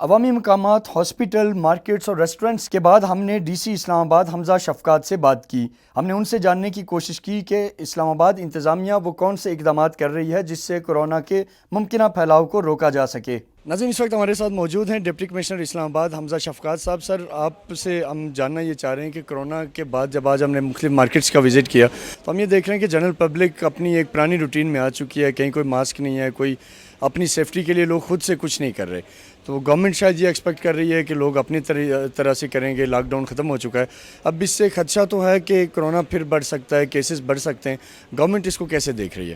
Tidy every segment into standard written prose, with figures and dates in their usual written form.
عوامی مقامات، hospital, markets اور ریسٹورنٹس کے بعد ہم نے ڈی سی اسلام آباد حمزہ شفقات سے بات کی۔ ہم نے ان سے جاننے کی کوشش کی کہ اسلام آباد انتظامیہ وہ کون سے اقدامات کر رہی ہے جس سے کورونا کے ممکنہ پھیلاؤ کو روکا جا سکے۔ ناظرین، اس وقت ہمارے ساتھ موجود ہیں ڈپٹی کمشنر اسلام آباد حمزہ شفقات صاحب۔ سر، آپ سے ہم جاننا یہ چاہ رہے ہیں کہ کورونا کے بعد جب آج ہم نے مختلف مارکیٹس کا وزٹ کیا تو ہم یہ دیکھ رہے ہیں کہ جنرل پبلک اپنی ایک پرانی روٹین میں آ چکی ہے، کہیں کوئی ماسک نہیں ہے، کوئی اپنی سیفٹی کے لیے لوگ خود سے کچھ نہیں کر رہے۔ تو گورنمنٹ شاید یہ ایکسپیکٹ کر رہی ہے کہ لوگ اپنی طرح سے کریں گے، لاک ڈاؤن ختم ہو چکا ہے، اب اس سے خدشہ تو ہے کہ کورونا پھر بڑھ سکتا ہے، کیسز بڑھ سکتے ہیں، گورنمنٹ اس کو کیسے دیکھ رہی ہے؟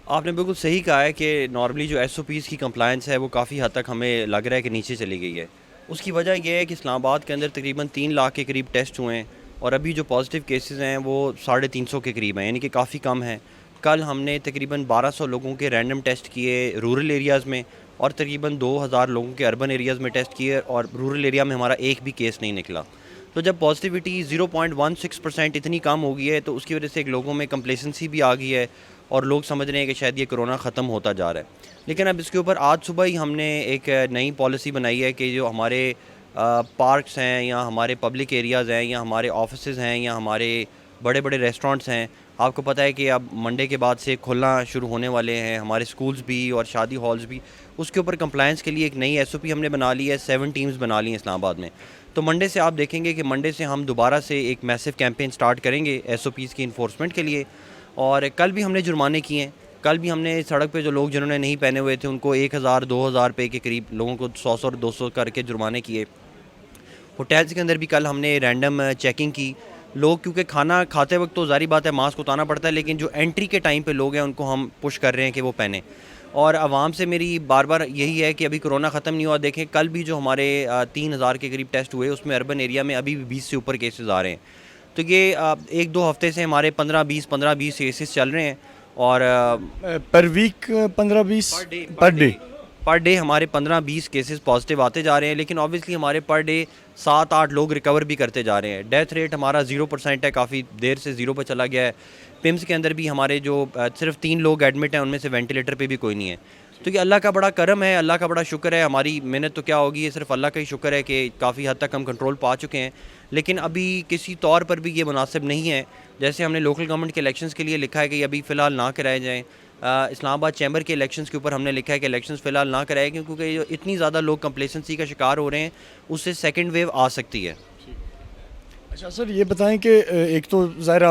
آپ نے بالکل صحیح کہا ہے کہ نارملی جو ایس او پیز کی کمپلائنس ہے وہ کافی حد تک ہمیں لگ رہا ہے کہ نیچے چلی گئی ہے۔ اس کی وجہ یہ ہے کہ اسلام آباد کے اندر تقریباً 3 لاکھ کے قریب ٹیسٹ ہوئے ہیں، اور ابھی جو پازیٹیو کیسز ہیں وہ 350 کے قریب ہیں، یعنی کہ کافی کم ہیں۔ کل ہم نے تقریباً 1200 لوگوں کے رینڈم ٹیسٹ کیے رورل ایریاز میں، اور تقریباً 2000 لوگوں کے اربن ایریاز میں ٹیسٹ کیے، اور رورل ایریا میں ہمارا ایک بھی کیس نہیں نکلا۔ تو جب پازیٹیوٹی 0.16% اتنی کم ہو گئی ہے تو اس کی وجہ سے ایک لوگوں میں کمپلیسنسی بھی آ گئی ہے، اور لوگ سمجھ رہے ہیں کہ شاید یہ کرونا ختم ہوتا جا رہا ہے۔ لیکن اب اس کے اوپر آج صبح ہی ہم نے ایک نئی پالیسی بنائی ہے کہ جو ہمارے پارکس ہیں، یا ہمارے پبلک ایریاز ہیں، یا ہمارے آفیسز ہیں، یا ہمارے بڑے بڑے ریسٹورنٹس ہیں، آپ کو پتہ ہے کہ اب منڈے کے بعد سے کھلنا شروع ہونے والے ہیں، ہمارے سکولز بھی اور شادی ہالز بھی۔ اس کے اوپر کمپلائنس کے لیے ایک نئی ایس او پی ہم نے بنا لی ہے، 7 ٹیمز بنا لی ہیں اسلام آباد میں۔ تو منڈے سے آپ دیکھیں گے کہ منڈے سے ہم دوبارہ سے ایک میسو کیمپین سٹارٹ کریں گے ایس او پیز کی انفورسمنٹ کے لیے۔ اور کل بھی ہم نے جرمانے کیے ہیں، کل بھی ہم نے سڑک پہ جو لوگ جنہوں نے نہیں پہنے ہوئے تھے ان کو 1000-2000 روپے کے قریب، لوگوں کو 100 اور 200 کر کے جرمانے کیے۔ ہوٹلز کے اندر بھی کل ہم نے رینڈم چیکنگ کی۔ لوگ کیونکہ کھانا کھاتے وقت تو ظاہری بات ہے ماسک اتارنا پڑتا ہے، لیکن جو انٹری کے ٹائم پہ لوگ ہیں ان کو ہم پش کر رہے ہیں کہ وہ پہنیں۔ اور عوام سے میری بار بار یہی ہے کہ ابھی کرونا ختم نہیں ہوا، دیکھیں کل بھی جو ہمارے 3000 کے قریب ٹیسٹ ہوئے اس میں اربن ایریا میں ابھی بھی 20 سے اوپر کیسز آ رہے ہیں۔ تو یہ 1-2 ہفتے سے ہمارے 15-20 کیسز چل رہے ہیں، اور per week 15-20 per day per day ہمارے 15-20 کیسز پازیٹیو آتے جا رہے ہیں، لیکن آبویسلی ہمارے پر ڈے 7-8 لوگ ریکور بھی کرتے جا رہے ہیں۔ ڈیتھ ریٹ ہمارا 0% ہے، کافی دیر سے 0 پہ چلا گیا ہے۔ پمس کے اندر بھی ہمارے جو صرف 3 لوگ ایڈمٹ ہیں ان میں سے وینٹیلیٹر پہ بھی کوئی نہیں ہے۔ تو یہ اللہ کا بڑا کرم ہے، اللہ کا بڑا شکر ہے، ہماری محنت تو کیا ہوگی، یہ صرف اللہ کا ہی شکر ہے کہ کافی حد تک ہم کنٹرول پا چکے ہیں۔ لیکن ابھی کسی طور پر بھی یہ مناسب نہیں ہے، جیسے ہم نے لوکل گورنمنٹ کے الیکشنز کے لیے لکھا ہے کہ ابھی فی الحال نہ کرائے جائیں۔ اسلام آباد چیمبر کے الیکشنز کے اوپر ہم نے لکھا ہے کہ الیکشنز فی الحال نہ کرائے، کیونکہ اتنی زیادہ لوگ کمپلیسنسی کا شکار ہو رہے ہیں، اس سے سیکنڈ ویو آ سکتی ہے۔ اچھا سر، یہ بتائیں کہ ایک تو ظاہر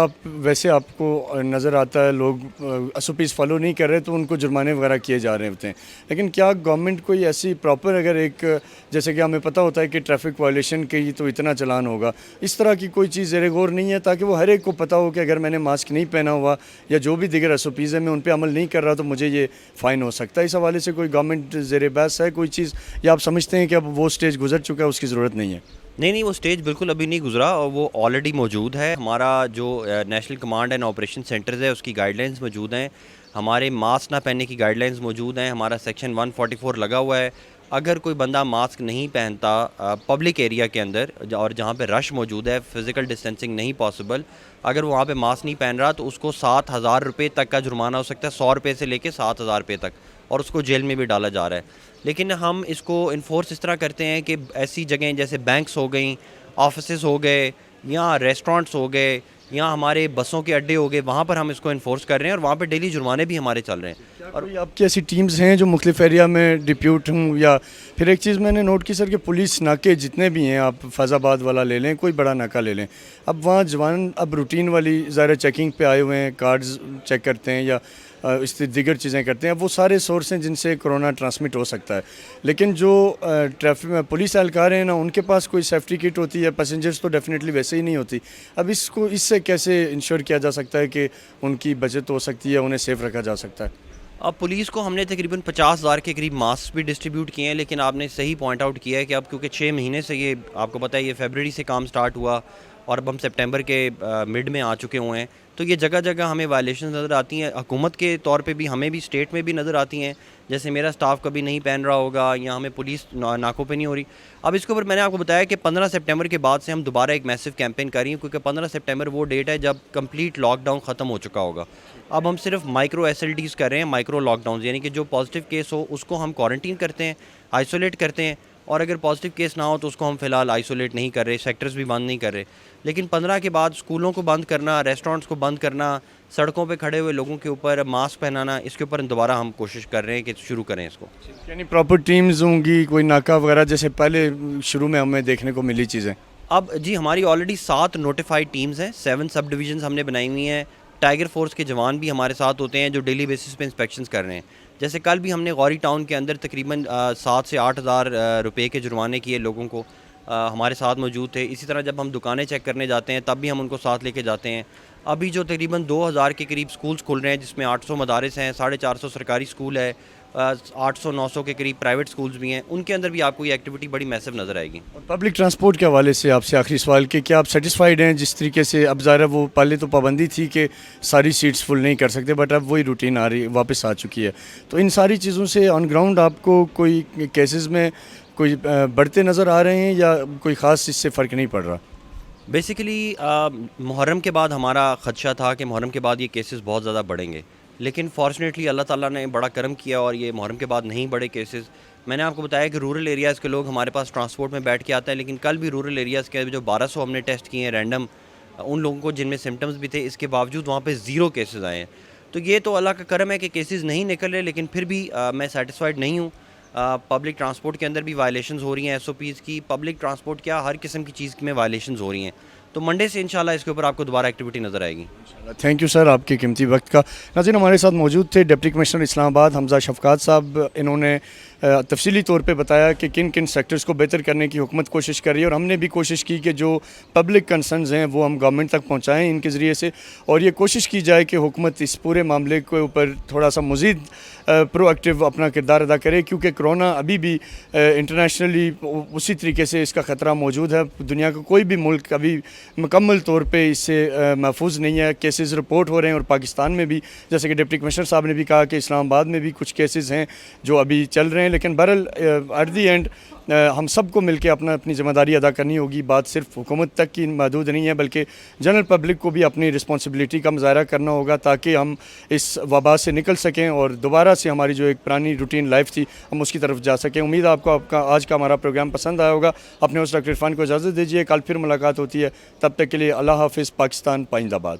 ویسے آپ کو نظر آتا ہے لوگ ایس او پیز فالو نہیں کر رہے تو ان کو جرمانے وغیرہ کیے جا رہے ہوتے ہیں، لیکن کیا گورنمنٹ کوئی ایسی پراپر اگر ایک جیسے کہ ہمیں پتہ ہوتا ہے کہ ٹریفک وائلیشن کی تو اتنا چلان ہوگا، اس طرح کی کوئی چیز زیر غور نہیں ہے تاکہ وہ ہر ایک کو پتہ ہو کہ اگر میں نے ماسک نہیں پہنا ہوا یا جو بھی دیگر ایس او پیز ہیں میں ان پہ عمل نہیں کر رہا تو مجھے یہ فائن ہو سکتا ہے؟ اس حوالے سے کوئی گورنمنٹ زیر بحث ہے کوئی چیز، یا آپ سمجھتے ہیں کہ اب وہ سٹیج گزر چکا ہے، اس کی ضرورت نہیں ہے؟ نہیں، وہ سٹیج بالکل ابھی نہیں گزرا، اور وہ آلریڈی موجود ہے۔ ہمارا جو national command and operation centres ہے اس کی گائیڈ لائنز موجود ہیں، ہمارے ماسک نہ پہننے کی گائیڈ لائنز موجود ہیں، ہمارا سیکشن 144 لگا ہوا ہے۔ اگر کوئی بندہ ماسک نہیں پہنتا پبلک ایریا کے اندر اور جہاں پہ رش موجود ہے، فزیکل ڈسٹینسنگ نہیں پاسبل، اگر وہ وہاں پہ ماسک نہیں پہن رہا تو اس کو 7000 روپے تک کا جرمانہ ہو سکتا ہے، 100 روپے سے لے کے 7000 روپے تک، اور اس کو جیل میں بھی ڈالا جا رہا ہے۔ لیکن ہم اس کو انفورس اس طرح کرتے ہیں کہ ایسی جگہیں جیسے بینکس ہو گئیں، آفیسز ہو گئے، یا ریسٹورنٹس ہو گئے، یا ہمارے بسوں کے اڈے ہو گئے، وہاں پر ہم اس کو انفورس کر رہے ہیں، اور وہاں پہ ڈیلی جرمانے بھی ہمارے چل رہے ہیں۔ اور آپ کی ایسی ٹیمز ہیں جو مختلف ایریا میں ڈپیوٹ ہوں؟ یا پھر ایک چیز میں نے نوٹ کی سر کہ پولیس ناکے جتنے بھی ہیں، آپ فیض آباد والا لے لیں، کوئی بڑا ناکہ لے لیں، اب وہاں جوان اب روٹین والی ظاہر چیکنگ پہ آئے ہوئے ہیں، کارڈز چیک کرتے ہیں یا اس دیگر چیزیں کرتے ہیں، اب وہ سارے سورس ہیں جن سے کرونا ٹرانسمٹ ہو سکتا ہے، لیکن جو پولیس اہلکار ہیں نا ان کے پاس کوئی سیفٹی کٹ ہوتی ہے، پیسنجرز تو ڈیفینیٹلی ویسے ہی نہیں ہوتی۔ اب اس سے کیسے انشور کیا جا سکتا ہے کہ ان کی بچت ہو سکتی ہے، انہیں سیف رکھا جا سکتا ہے؟ اب پولیس کو ہم نے تقریباً 50,000 کے قریب ماسک بھی ڈسٹریبیوٹ کیے ہیں، لیکن آپ نے صحیح پوائنٹ آؤٹ کیا ہے کہ اب کیونکہ 6 مہینے سے یہ آپ کو پتہ ہے یہ فیبرری سے کام سٹارٹ ہوا، اور اب ہم سپٹمبر کے مڈ میں آ چکے ہوئے ہیں، تو یہ جگہ جگہ ہمیں وائلیشنز نظر آتی ہیں، حکومت کے طور پہ بھی ہمیں بھی اسٹیٹ میں بھی نظر آتی ہیں، جیسے میرا سٹاف کبھی نہیں پہن رہا ہوگا، یا ہمیں پولیس ناکوں پہ نہیں ہو رہی۔ اب اس کے اوپر میں نے آپ کو بتایا کہ 15 سپٹمبر کے بعد سے ہم دوبارہ ایک میسو کیمپین کر رہی ہیں، کیونکہ 15 سپٹمبر وہ ڈیٹ ہے جب کمپلیٹ لاک ڈاؤن ختم ہو چکا ہوگا۔ اب ہم صرف مائکرو ایس ایل ڈیز کر رہے ہیں، مائکرو لاک ڈاؤنز، یعنی کہ جو پازیٹیو کیس ہو اس کو ہم کوارنٹین کرتے ہیں، آئسولیٹ کرتے ہیں، اور اگر پازیٹیو کیس نہ ہو تو اس کو ہم فی الحال آئسولیٹ نہیں کر رہے, سیکٹرز بھی بند نہیں کر رہے. لیکن 15 کے بعد اسکولوں کو بند کرنا, ریسٹورینٹس کو بند کرنا, سڑکوں پہ کھڑے ہوئے لوگوں کے اوپر ماسک پہنانا, اس کے اوپر دوبارہ ہم کوشش کر رہے ہیں کہ شروع کریں اس کو. یعنی پراپر ٹیمز ہوں گی, کوئی ناکہ وغیرہ جیسے پہلے شروع میں ہمیں دیکھنے کو ملی چیزیں؟ اب جی ہماری آلریڈی 7 نوٹیفائڈ ٹیمز ہیں, 7 سب ڈویژنز ہم نے بنائی ہوئی ہیں. ٹائیگر فورس کے جوان بھی ہمارے ساتھ ہوتے ہیں جو ڈیلی بیسس پہ انسپیکشنز کر رہے ہیں. جیسے کل بھی ہم نے غوری ٹاؤن کے اندر تقریباً 7 سے 8 ہزار روپے کے جرمانے کیے لوگوں کو, ہمارے ساتھ موجود تھے. اسی طرح جب ہم دکانیں چیک کرنے جاتے ہیں تب بھی ہم ان کو ساتھ لے کے جاتے ہیں. ابھی جو تقریباً 2000 کے قریب سکولز کھل رہے ہیں جس میں 800 مدارس ہیں, 450 سرکاری سکول ہے, 800-900 کے قریب پرائیویٹ سکولز بھی ہیں, ان کے اندر بھی آپ کو یہ ایکٹیویٹی بڑی میسو نظر آئے گی. پبلک ٹرانسپورٹ کے حوالے سے آپ سے آخری سوال کہ کیا آپ سیٹسفائیڈ ہیں جس طریقے سے؟ اب ظاہر ہے وہ پہلے تو پابندی تھی کہ ساری سیٹس فل نہیں کر سکتے, بٹ اب وہی روٹین واپس آ چکی ہے. تو ان ساری چیزوں سے آن گراؤنڈ آپ کو کوئی کیسز میں کوئی بڑھتے نظر آ رہے ہیں یا کوئی خاص اس سے فرق نہیں پڑ رہا؟ بیسیکلی محرم کے بعد ہمارا خدشہ تھا کہ محرم کے بعد یہ کیسز بہت زیادہ بڑھیں گے, لیکن فارچونیٹلی اللہ تعالیٰ نے بڑا کرم کیا اور یہ محرم کے بعد نہیں بڑھے کیسز. میں نے آپ کو بتایا کہ رورل ایریاز کے لوگ ہمارے پاس ٹرانسپورٹ میں بیٹھ کے آتے ہیں, لیکن کل بھی رورل ایریاز کے جو 1200 ہم نے ٹیسٹ کیے ہیں رینڈم, ان لوگوں کو جن میں سمٹمز بھی تھے, اس کے باوجود وہاں پہ 0 کیسز آئے ہیں. تو یہ تو اللہ کا کرم ہے کہ کیسز نہیں نکل رہے, لیکن پھر بھی میں سیٹسفائڈ نہیں ہوں. پبلک ٹرانسپورٹ کے اندر بھی وائلیشنز ہو رہی ہیں SOPs کی. پبلک ٹرانسپورٹ کیا ہر قسم کی چیز میں وائلیشنز ہو رہی ہیں. تو منڈے سے انشاءاللہ اس کے اوپر آپ کو دوبارہ ایکٹیویٹی نظر آئے گی. تھینک یو سر آپ کے قیمتی وقت کا. ناظرین ہمارے ساتھ موجود تھے ڈپٹی کمشنر اسلام آباد حمزہ شفقات صاحب. انہوں نے تفصیلی طور پہ بتایا کہ کن کن سیکٹرز کو بہتر کرنے کی حکومت کوشش کر رہی ہے, اور ہم نے بھی کوشش کی کہ جو پبلک کنسرنز ہیں وہ ہم گورنمنٹ تک پہنچائیں ان کے ذریعے سے, اور یہ کوشش کی جائے کہ حکومت اس پورے معاملے کے اوپر تھوڑا سا مزید پرو ایکٹیو اپنا کردار ادا کرے, کیونکہ کرونا ابھی بھی انٹرنیشنلی اسی طریقے سے اس کا خطرہ موجود ہے. دنیا کا کوئی بھی ملک ابھی مکمل طور پہ اس سے محفوظ نہیں ہے. کیسز رپورٹ ہو رہے ہیں, اور پاکستان میں بھی جیسے کہ ڈپٹی کمشنر صاحب نے بھی کہا کہ اسلام آباد میں بھی کچھ کیسز ہیں جو ابھی چل رہے ہیں. لیکن بہرحال ایٹ دی اینڈ ہم سب کو مل کے اپنی ذمہ داری ادا کرنی ہوگی. بات صرف حکومت تک کی محدود نہیں ہے, بلکہ جنرل پبلک کو بھی اپنی رسپانسبلٹی کا مظاہرہ کرنا ہوگا تاکہ ہم اس وبا سے نکل سکیں اور دوبارہ سے ہماری جو ایک پرانی روٹین لائف تھی ہم اس کی طرف جا سکیں. امید ہے آپ کو آج کا ہمارا پروگرام پسند آیا ہوگا. اپنے ہوسٹ ڈاکٹر عرفان کو اجازت دیجیے, کل پھر ملاقات ہوتی ہے. تب تک کے لیے اللہ حافظ. پاکستان پائندہ باد.